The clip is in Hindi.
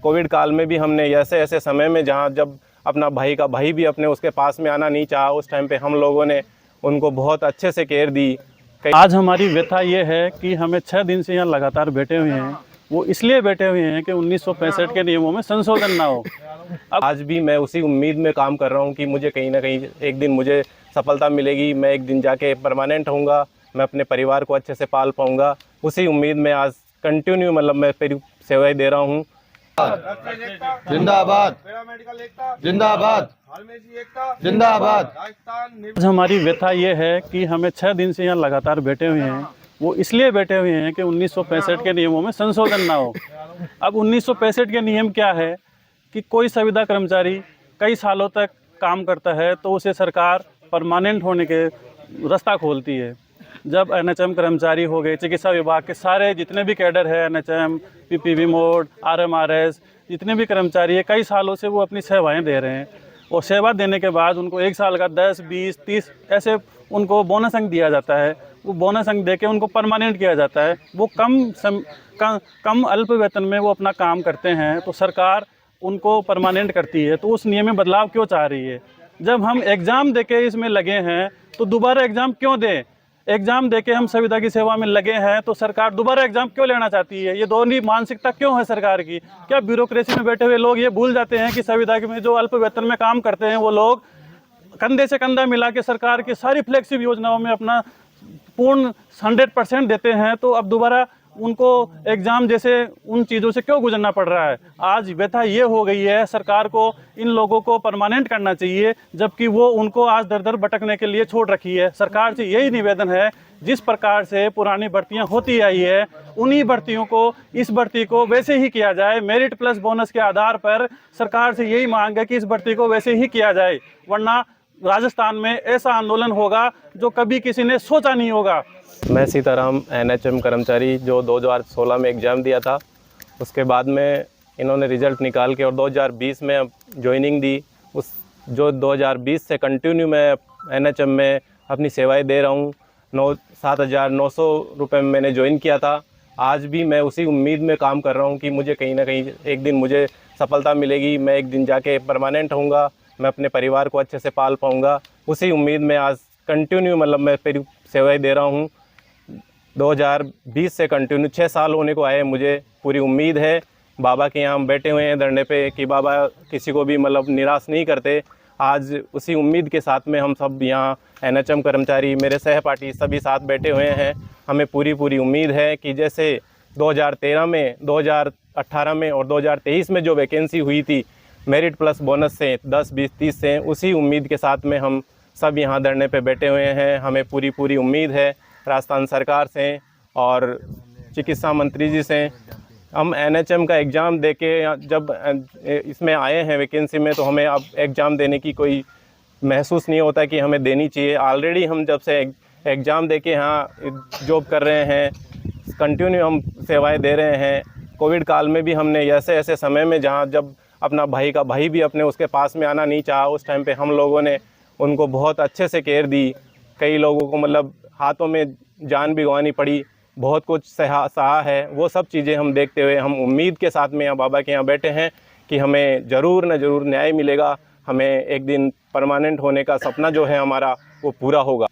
कोविड काल में भी हमने ऐसे ऐसे समय में जहां जब अपना भाई का भाई भी अपने उसके पास में आना नहीं चाहा, उस टाइम पे हम लोगों ने उनको बहुत अच्छे से केयर दी। आज हमारी व्यथा ये है कि हमें 6 दिन से यहाँ लगातार बैठे हुए हैं। वो इसलिए बैठे हुए हैं कि 1965 के नियमों में संशोधन ना हो। आज भी मैं उसी उम्मीद में काम कर रहा हूँ कि मुझे कहीं ना कहीं एक दिन मुझे सफलता मिलेगी, मैं एक दिन जाके परमानेंट होऊंगा, मैं अपने परिवार को अच्छे से पाल पाऊंगा। उसी उम्मीद में आज कंटिन्यू मैं मेरी सेवाएं दे रहा हूँ। जिंदाबाद जिंदाबाद जिंदाबाद। आज हमारी व्यथा ये है कि हमें 6 दिन से यहाँ लगातार बैठे हुए हैं। वो इसलिए बैठे हुए हैं कि 1965 के नियमों में संशोधन ना हो। अब 1965 के नियम क्या है कि कोई संविदा कर्मचारी कई सालों तक काम करता है तो उसे सरकार परमानेंट होने के रास्ता खोलती है। जब एनएचएम कर्मचारी हो गए, चिकित्सा विभाग के सारे जितने भी कैडर है, एनएचएम, पीपीवी मोड, आरएमआरएस, जितने भी कर्मचारी है, कई सालों से वो अपनी सेवाएं दे रहे हैं। और सेवा देने के बाद उनको 1 साल का 10, 20, 30 ऐसे उनको बोनस अंक दिया जाता है। वो बोनस अंक देके उनको परमानेंट किया जाता है। वो कम अल्प वेतन में वो अपना काम करते हैं तो सरकार उनको परमानेंट करती है। तो उस नियम में बदलाव क्यों चाह रही है? जब हम एग्ज़ाम देके इसमें लगे हैं तो दोबारा एग्ज़ाम क्यों दें? एग्ज़ाम देके हम संविदा की सेवा में लगे हैं तो सरकार दोबारा एग्ज़ाम क्यों लेना चाहती है? ये दोनों मानसिकता क्यों है सरकार की? क्या ब्यूरोक्रेसी में बैठे हुए लोग ये भूल जाते हैं कि संविदा में जो अल्प वेतन में काम करते हैं वो लोग कंधे से कंधा मिला के सरकार की सारी फ्लेक्सिबल योजनाओं में अपना पूर्ण 100% देते हैं, तो अब दोबारा उनको एग्ज़ाम जैसे उन चीज़ों से क्यों गुजरना पड़ रहा है? आज व्यथा ये हो गई है, सरकार को इन लोगों को परमानेंट करना चाहिए, जबकि वो उनको आज दर दर भटकने के लिए छोड़ रखी है। सरकार से यही निवेदन है, जिस प्रकार से पुरानी भर्तियां होती आई है उन्हीं भर्तियों को, इस भर्ती को वैसे ही किया जाए। मेरिट प्लस बोनस के आधार पर सरकार से यही मांग है कि इस भर्ती को वैसे ही किया जाए, वरना राजस्थान में ऐसा आंदोलन होगा जो कभी किसी ने सोचा नहीं होगा। मैं सीताराम एनएचएम कर्मचारी जो 2016 में एग्ज़ाम दिया था, उसके बाद में इन्होंने रिज़ल्ट निकाल के और 2020 में अब ज्वाइनिंग दी। उस जो 2020 से कंटिन्यू मैं एनएचएम में अपनी सेवाएं दे रहा हूँ। 7,900 रुपये में मैंने ज्वाइन किया था। आज भी मैं उसी उम्मीद में काम कर रहा हूँ कि मुझे कहीं ना कहीं एक दिन मुझे सफलता मिलेगी, मैं एक दिन जाके परमानेंट होऊंगा, मैं अपने परिवार को अच्छे से पाल पाऊँगा। उसी उम्मीद में आज कंटिन्यू मैं मेरी सेवाएं दे रहा हूँ। 2020 से कंटिन्यू 6 साल होने को आए। मुझे पूरी उम्मीद है, बाबा के यहाँ हम बैठे हुए हैं धरने पे, कि बाबा किसी को भी निराश नहीं करते। आज उसी उम्मीद के साथ में हम सब यहाँ एनएचएम कर्मचारी, मेरे सहपाठी सभी साथ बैठे हुए हैं। हमें पूरी उम्मीद है कि जैसे 2013 में, 2018 में और 2023 में जो वैकेंसी हुई थी मेरिट प्लस बोनस से 10, 20, 30 से, उसी उम्मीद के साथ में हम सब यहाँ धरने पे बैठे हुए हैं। हमें पूरी उम्मीद है राजस्थान सरकार से और चिकित्सा मंत्री जी से। हम एनएचएम का एग्ज़ाम देके जब इसमें आए हैं वैकेंसी में, तो हमें अब एग्ज़ाम देने की कोई महसूस नहीं होता कि हमें देनी चाहिए। ऑलरेडी हम जब से एग्ज़ाम देके यहाँ जॉब कर रहे हैं, कंटिन्यू हम सेवाएं दे रहे हैं। कोविड काल में भी हमने ऐसे समय में जहाँ जब अपना भाई का भाई भी अपने उसके पास में आना नहीं चाहा, उस टाइम पे हम लोगों ने उनको बहुत अच्छे से केयर दी। कई लोगों को हाथों में जान भी गंवानी पड़ी, बहुत कुछ सहा है। वो सब चीज़ें हम देखते हुए हम उम्मीद के साथ में यहाँ बाबा के यहाँ बैठे हैं कि हमें ज़रूर न ज़रूर न्याय मिलेगा। हमें एक दिन परमानेंट होने का सपना जो है हमारा, वो पूरा होगा।